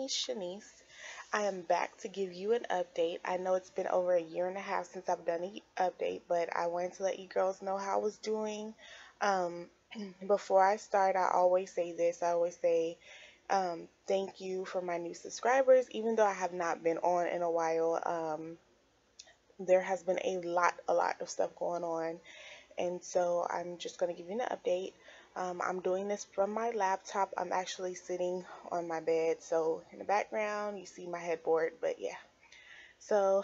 is Shanice. I am back to give you an update. I know it's been over a year and a half since I've done an update, but I wanted to let you girls know how I was doing. Um, Before I start, I always say this. I always say thank you for my new subscribers, even though I have not been on in a while. There has been a lot of stuff going on, and so I'm just going to give you an update. I'm doing this from my laptop. I'm actually sitting on my bed, so in the background you see my headboard, but yeah. So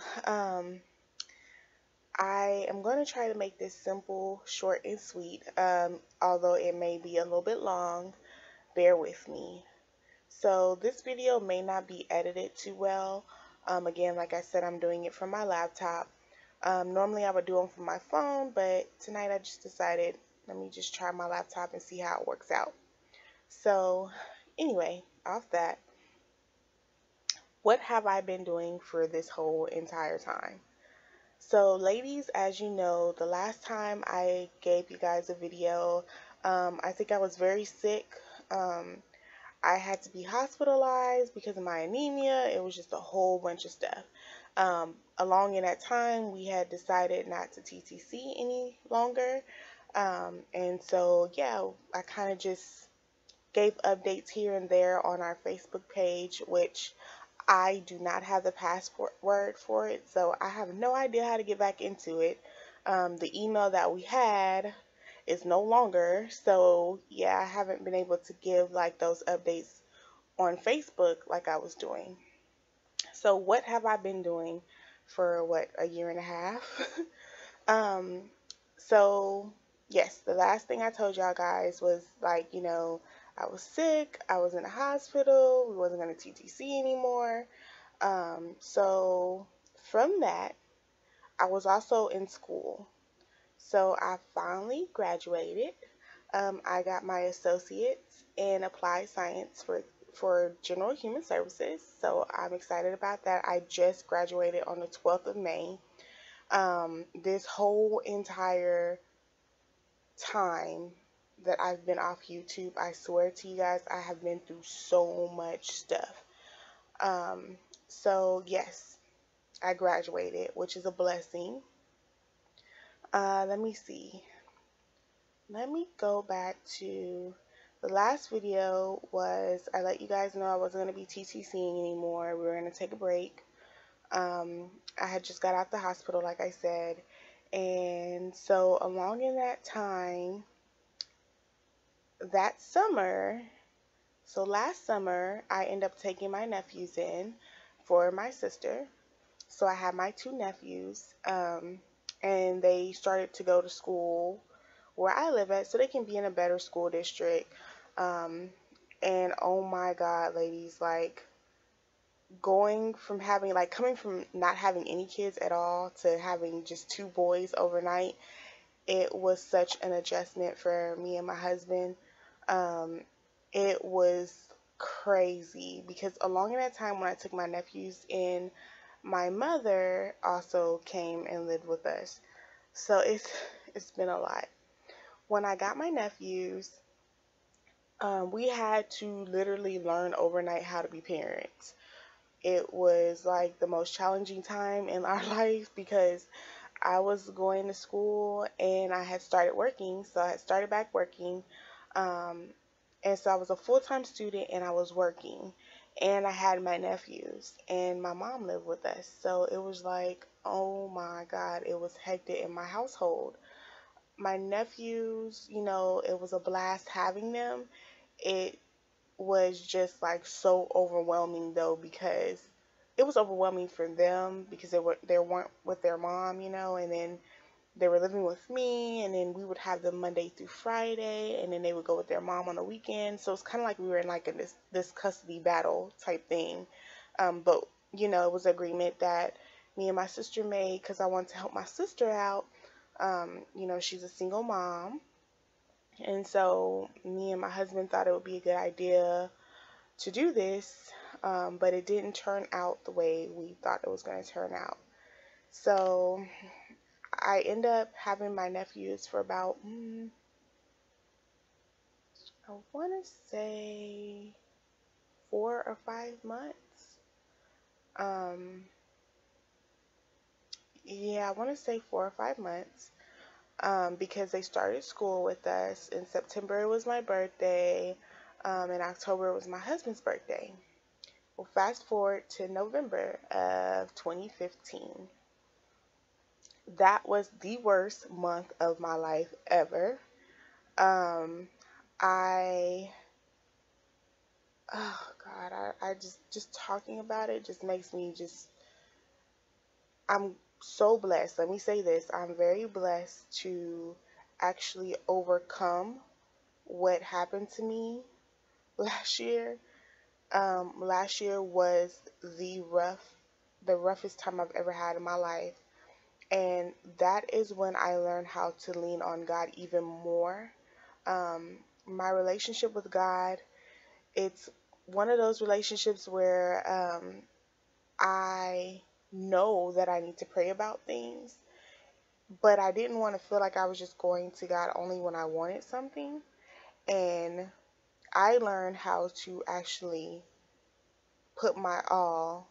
I am going to try to make this simple, short, and sweet, although it may be a little bit long. Bear with me. So this video may not be edited too well. Again, like I said, I'm doing it from my laptop. Normally I would do them from my phone, but tonight I just decided, let me just try my laptop and see how it works out. So anyway, off that, what have I been doing for this whole entire time? So ladies, as you know, the last time I gave you guys a video, I think I was very sick. I had to be hospitalized because of my anemia. It was just a whole bunch of stuff. Along in that time, we had decided not to TTC any longer. And so, yeah, I kind of just gave updates here and there on our Facebook page, which I do not have the password for it, so I have no idea how to get back into it. The email that we had is no longer, so yeah, I haven't been able to give like those updates on Facebook like I was doing. So what have I been doing for what, a year and a half? um, so yes, the last thing I told y'all guys was like, I was sick, I was in the hospital, we wasn't going to TTC anymore. So from that, I was also in school. So I finally graduated. I got my associates in applied science for general human services. So I'm excited about that. I just graduated on the 12th of May. This whole entire time that I've been off YouTube, I swear to you guys, I have been through so much stuff. So yes, I graduated, which is a blessing. Let me see. Let me go back to the last video. Was I let you guys know I wasn't going to be TTCing anymore. We were going to take a break. I had just got out the hospital, like I said. And so along in that time, that summer, so last summer, I ended up taking my nephews in for my sister. So I have my two nephews, and they started to go to school where I live at, so they can be in a better school district. And oh my God, ladies, like coming from not having any kids at all to having just two boys overnight, it was such an adjustment for me and my husband. Um, it was crazy because along in that time when I took my nephews in, my mother also came and lived with us. So it's been a lot. When I got my nephews, we had to literally learn overnight how to be parents. It was like the most challenging time in our life because I was going to school and I had started working. So I had started back working. Um, and so I was a full-time student and I was working. And I had my nephews and my mom lived with us. So it was like, oh my God, it was hectic in my household. My nephews, it was a blast having them. It was just like so overwhelming though, because it was overwhelming for them because they weren't with their mom, and then they were living with me, and then we would have them Monday through Friday, and then they would go with their mom on the weekend. So it's kind of like we were in like this custody battle type thing. But it was an agreement that me and my sister made because I wanted to help my sister out. She's a single mom, and so me and my husband thought it would be a good idea to do this, but it didn't turn out the way we thought it was going to turn out. So I end up having my nephews for about, I want to say 4 or 5 months. Um, yeah, I want to say 4 or 5 months. Because they started school with us. In September it was my birthday. In October it was my husband's birthday. Well, fast forward to November of 2015. That was the worst month of my life ever. Um, I, oh God, I just talking about it just makes me just, I'm so blessed. Let me say this. I'm very blessed to actually overcome what happened to me last year. Last year was the roughest time I've ever had in my life. And that is when I learned how to lean on God even more. My relationship with God, it's one of those relationships where I know that I need to pray about things, but I didn't want to feel like I was just going to God only when I wanted something. And I learned how to actually put my all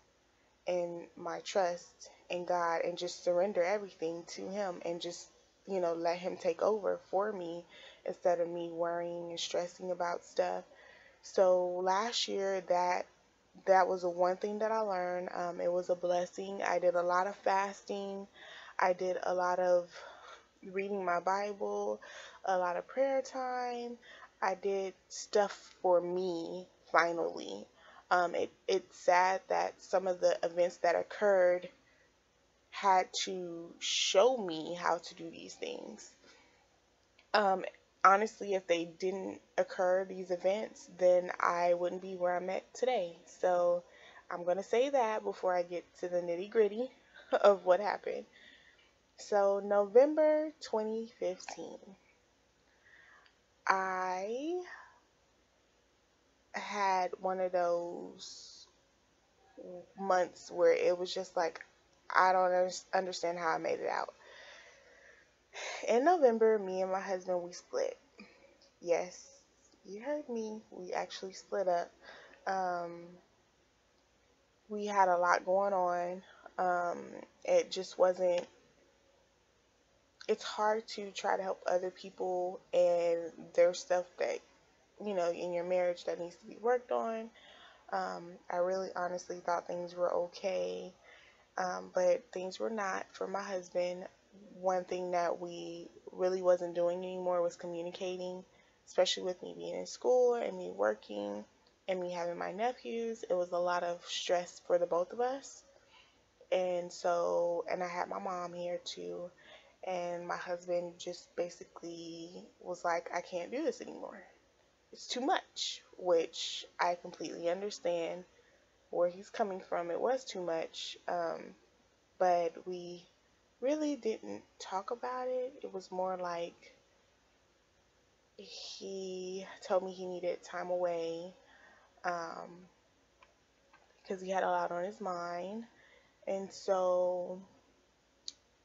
and my trust in God and just surrender everything to Him and just, let Him take over for me instead of me worrying and stressing about stuff. So last year, that was the one thing that I learned. It was a blessing. I did a lot of fasting. I did a lot of reading my Bible, a lot of prayer time. I did stuff for me finally. It's sad that some of the events that occurred had to show me how to do these things. Um, Honestly, if they didn't occur, these events, then I wouldn't be where I'm at today. So I'm going to say that before I get to the nitty gritty of what happened. So, November 2015, I had one of those months where it was just like, I don't understand how I made it out. In November, me and my husband, we split. Yes, you heard me. We actually split up. Um, we had a lot going on. It just wasn't, it's hard to try to help other people and there's stuff that, in your marriage that needs to be worked on. I really honestly thought things were okay, but things were not for my husband. One thing that we really wasn't doing anymore was communicating, especially with me being in school and me working and me having my nephews. It was a lot of stress for the both of us. And so, and I had my mom here too. And my husband just basically was like, I can't do this anymore. It's too much, which I completely understand where he's coming from. It was too much, but we really didn't talk about it. It was more like he told me he needed time away because he had a lot on his mind. And so,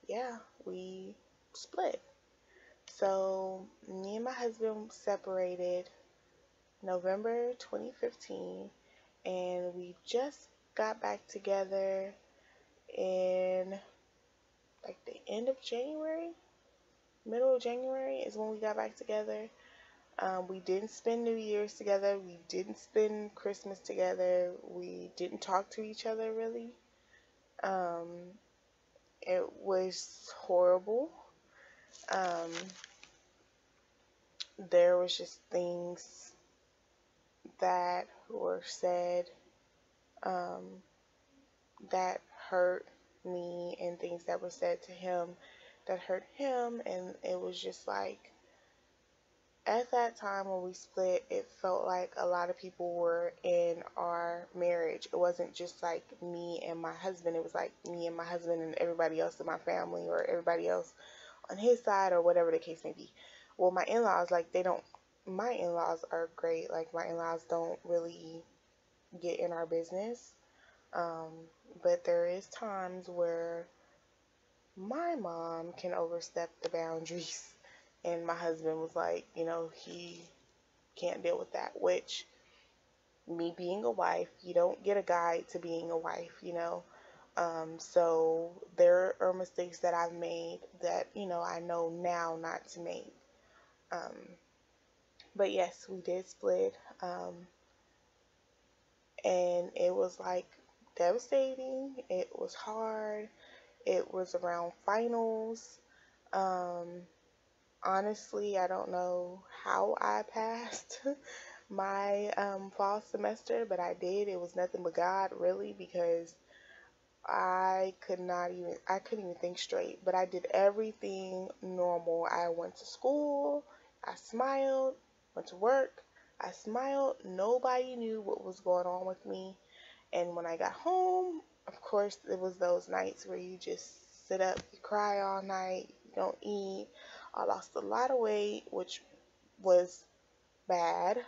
yeah, we split. So, me and my husband separated November 2015, and we just got back together in like the end of January, middle of January is when we got back together. We didn't spend New Year's together. We didn't spend Christmas together. We didn't talk to each other really. Um, it was horrible. Um, there was just things that were said um, that hurt me and things that were said to him that hurt him. And it was just like, at that time when we split, it felt like a lot of people were in our marriage. It wasn't just like me and my husband. It was like me and my husband and everybody else in my family or everybody else on his side or whatever the case may be. Well, my in-laws, like, my in-laws are great. Like, my in-laws don't really get in our business. Um, but there is times where my mom can overstep the boundaries. And my husband was like, he can't deal with that, which me being a wife. You don't get a guide to being a wife, you know. So there are mistakes that I've made that, you know, I know now not to make. Um, but yes, we did split. And it was like devastating. It was hard. It was around finals. Um, Honestly, I don't know how I passed my fall semester, but I did. It was nothing but God, really, because I couldn't even think straight. But I did everything normal. I went to school, I smiled, went to work, I smiled. Nobody knew what was going on with me. And when I got home, of course, it was those nights where you just sit up, you cry all night, you don't eat. I lost a lot of weight, which was bad,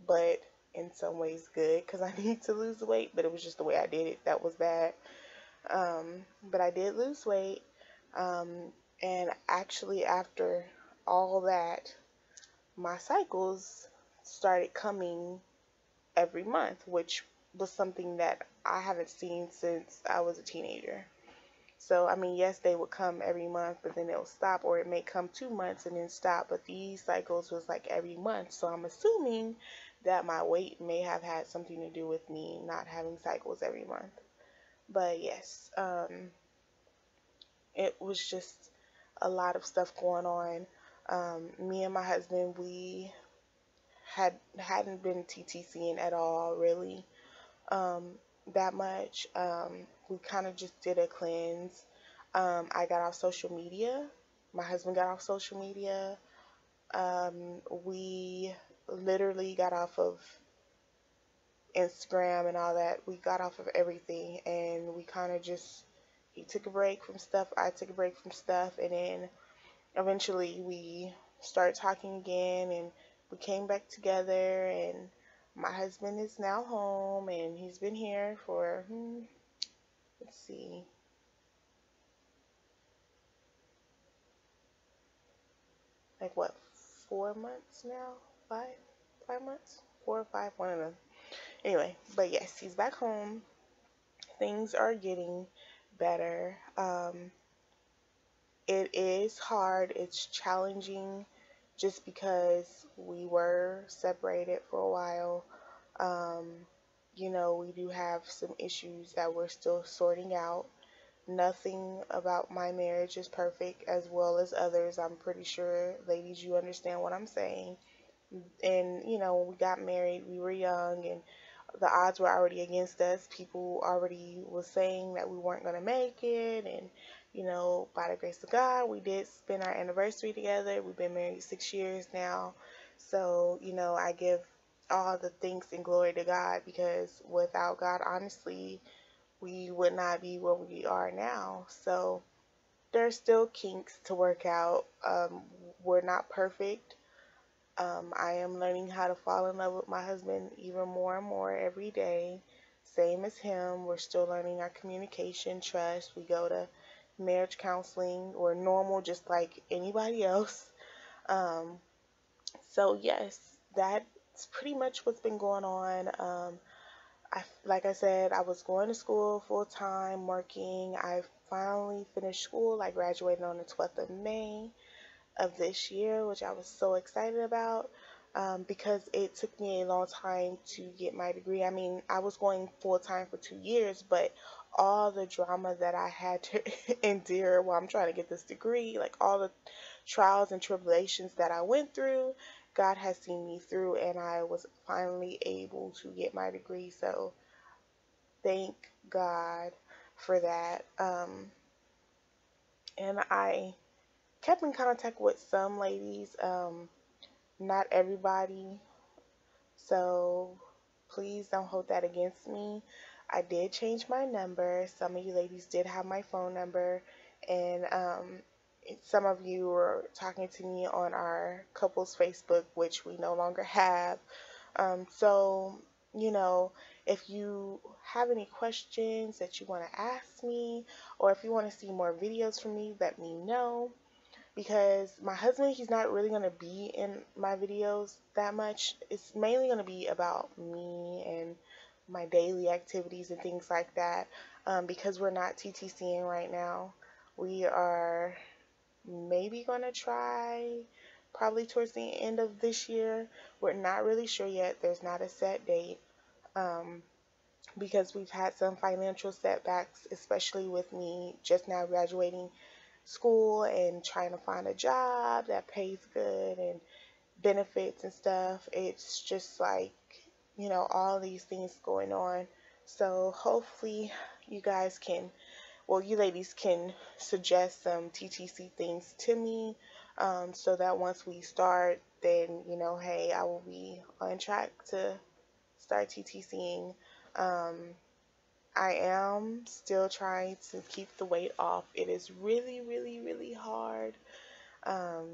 but in some ways good because I need to lose weight, but it was just the way I did it that was bad. But I did lose weight. Um, and actually, after all that, my cycles started coming every month, which was something that I haven't seen since I was a teenager. So, I mean, yes, they would come every month, but then they'll stop, or it may come 2 months and then stop. But these cycles was like every month. So I'm assuming that my weight may have had something to do with me not having cycles every month. But yes, it was just a lot of stuff going on. Me and my husband, we hadn't been TTCing at all, really, um, that much. We kind of just did a cleanse. I got off social media. My husband got off social media. We literally got off of Instagram and all that. We got off of everything, and we kind of just, he took a break from stuff, I took a break from stuff, and then eventually we started talking again, and we came back together, and my husband is now home, and he's been here for, let's see, like what, 4 months now? 5 months? 4 or 5, one of them. Anyway, but yes, he's back home. Things are getting better. It is hard, it's challenging just because we were separated for a while. Um, you know, we do have some issues that we're still sorting out. Nothing about my marriage is perfect, as well as others. I'm pretty sure, ladies, you understand what I'm saying. And, you know, when we got married, we were young, and the odds were already against us. People already was saying that we weren't going to make it, and you know, by the grace of God, we did spend our anniversary together. We've been married 6 years now. So, you know, I give all the thanks and glory to God, because without God, honestly, we would not be where we are now. So there's still kinks to work out. We're not perfect. I am learning how to fall in love with my husband even more and more every day. Same as him, we're still learning our communication, trust. We go to marriage counseling or normal, just like anybody else. Um, so yes, that's pretty much what's been going on. Like I said, I was going to school full time, working. I finally finished school. I graduated on the 12th of May of this year, which I was so excited about, because it took me a long time to get my degree. I mean, I was going full time for 2 years, but all the drama that I had to endure while I'm trying to get this degree, like all the trials and tribulations that I went through, God has seen me through, and I was finally able to get my degree. So thank God for that. And I kept in contact with some ladies, not everybody, so please don't hold that against me. I did change my number. Some of you ladies did have my phone number, and some of you were talking to me on our couples Facebook, which we no longer have. So, you know, if you have any questions that you want to ask me, or if you want to see more videos from me, let me know. because my husband, he's not really going to be in my videos that much. It's mainly going to be about me and my daily activities and things like that. Because we're not TTCing right now, we are maybe going to try probably towards the end of this year. We're not really sure yet. There's not a set date. Um, because we've had some financial setbacks, especially with me just now graduating school and trying to find a job that pays good and benefits and stuff. It's just like, all these things going on. So hopefully you guys can, well, you ladies can suggest some TTC things to me, so that once we start, then, hey, I will be on track to start TTCing. Um, I am still trying to keep the weight off. It is really, really, really hard. Um,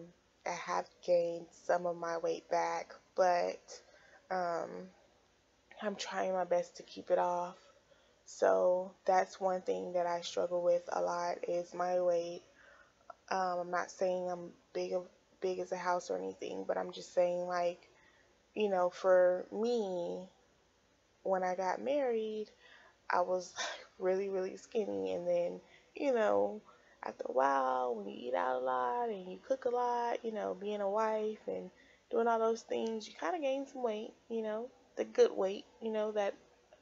I have gained some of my weight back, but um, I'm trying my best to keep it off. So that's one thing that I struggle with a lot is my weight. I'm not saying I'm big as a house or anything, but I'm just saying, like, for me, when I got married, I was really, really skinny. And then, you know, after a while, when you eat out a lot and you cook a lot, being a wife and doing all those things, you kind of gain some weight, the good weight, that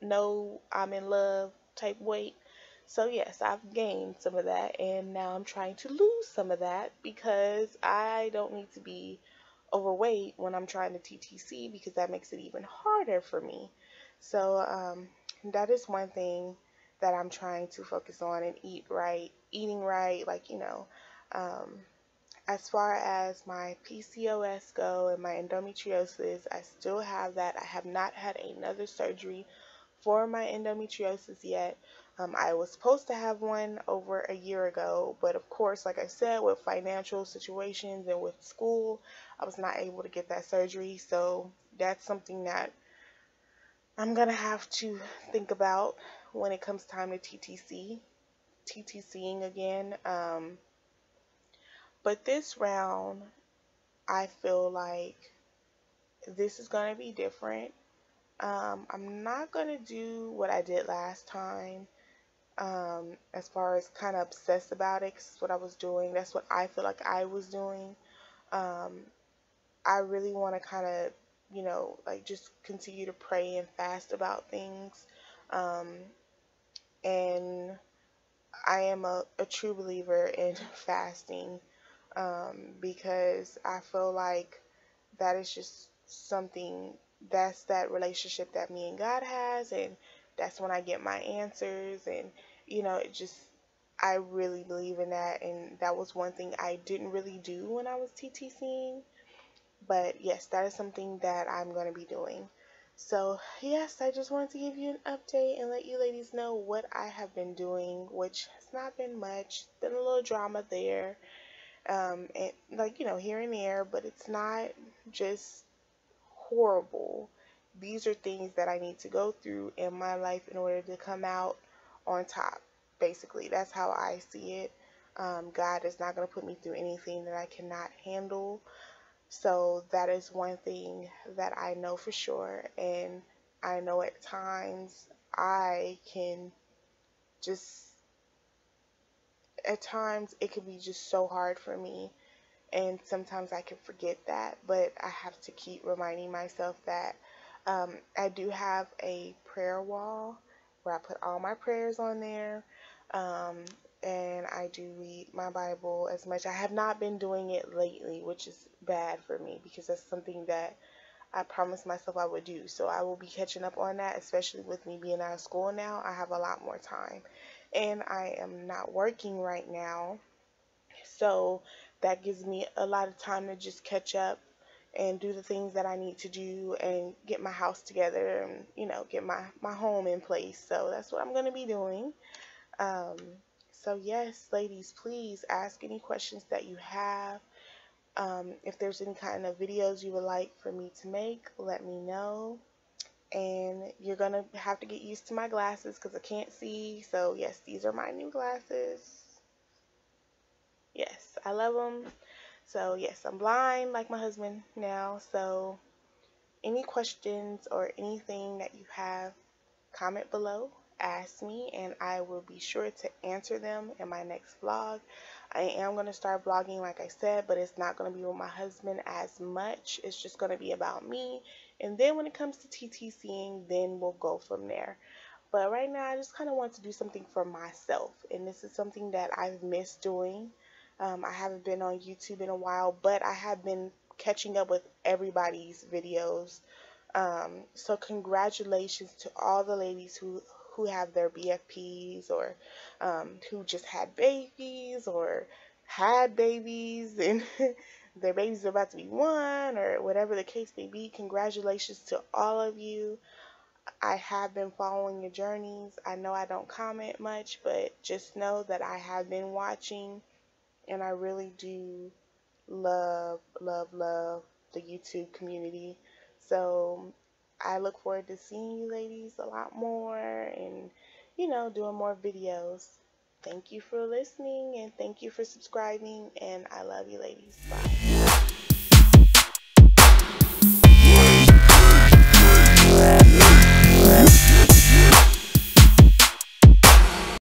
no, I'm in love type weight. So, yes, I've gained some of that. And now I'm trying to lose some of that because I don't need to be overweight when I'm trying to TTC because that makes it even harder for me. So, that is one thing that I'm trying to focus on and eating right, like, um, as far as my PCOS go and my endometriosis, I still have that. I have not had another surgery for my endometriosis yet. I was supposed to have one over a year ago, but of course, like I said, with financial situations and with school, I was not able to get that surgery. So that's something that I'm going to have to think about when it comes time to TTCing again. But this round, I feel like this is going to be different. I'm not going to do what I did last time, as far as kind of obsessed about it, 'cause what I was doing. That's what I feel like I was doing. Um, I really want to kind of, like just continue to pray and fast about things. Um, and I am a true believer in fasting, because I feel like that is just something, that's that relationship that me and God has, and that's when I get my answers. And it just, I really believe in that, and that was one thing I didn't really do when I was TTCing. But yes, that is something that I'm going to be doing. So, yes, I just wanted to give you an update and let you ladies know what I have been doing, which has not been much. Been a little drama there, and like, here and there, but it's not just horrible. These are things that I need to go through in my life in order to come out on top. Basically, that's how I see it. God is not going to put me through anything that I cannot handle. So that is one thing that I know for sure. And I know at times I can just, at times it can be just so hard for me. And sometimes I can forget that. But I have to keep reminding myself that I do have a prayer wall where I put all my prayers on there. Um, and I do read my Bible as much. I have not been doing it lately, which is bad for me because that's something that I promised myself I would do. So I will be catching up on that, especially with me being out of school now. I have a lot more time. And I am not working right now. So that gives me a lot of time to just catch up and do the things that I need to do and get my house together and, get my home in place. So that's what I'm going to be doing. Um, so yes, ladies, please ask any questions that you have. If there's any kind of videos you would like for me to make, let me know. And you're going to have to get used to my glasses because I can't see. So yes, these are my new glasses. Yes, I love them. So yes, I'm blind like my husband now. So any questions or anything that you have, comment below, ask me, and I will be sure to answer them in my next vlog. I am going to start vlogging like I said, but it's not going to be with my husband as much. It's just going to be about me, and then when it comes to TTCing, then we'll go from there. But right now I just kind of want to do something for myself, and this is something that I've missed doing. I haven't been on YouTube in a while, but I have been catching up with everybody's videos. So congratulations to all the ladies who have their BFPs, or who just had babies or had babies and their babies are about to be one, or whatever the case may be. Congratulations to all of you. I have been following your journeys. I know I don't comment much, but just know that I have been watching, and I really do love, love, love the YouTube community. So I look forward to seeing you ladies a lot more, and, doing more videos. Thank you for listening, and thank you for subscribing, and I love you ladies. Bye.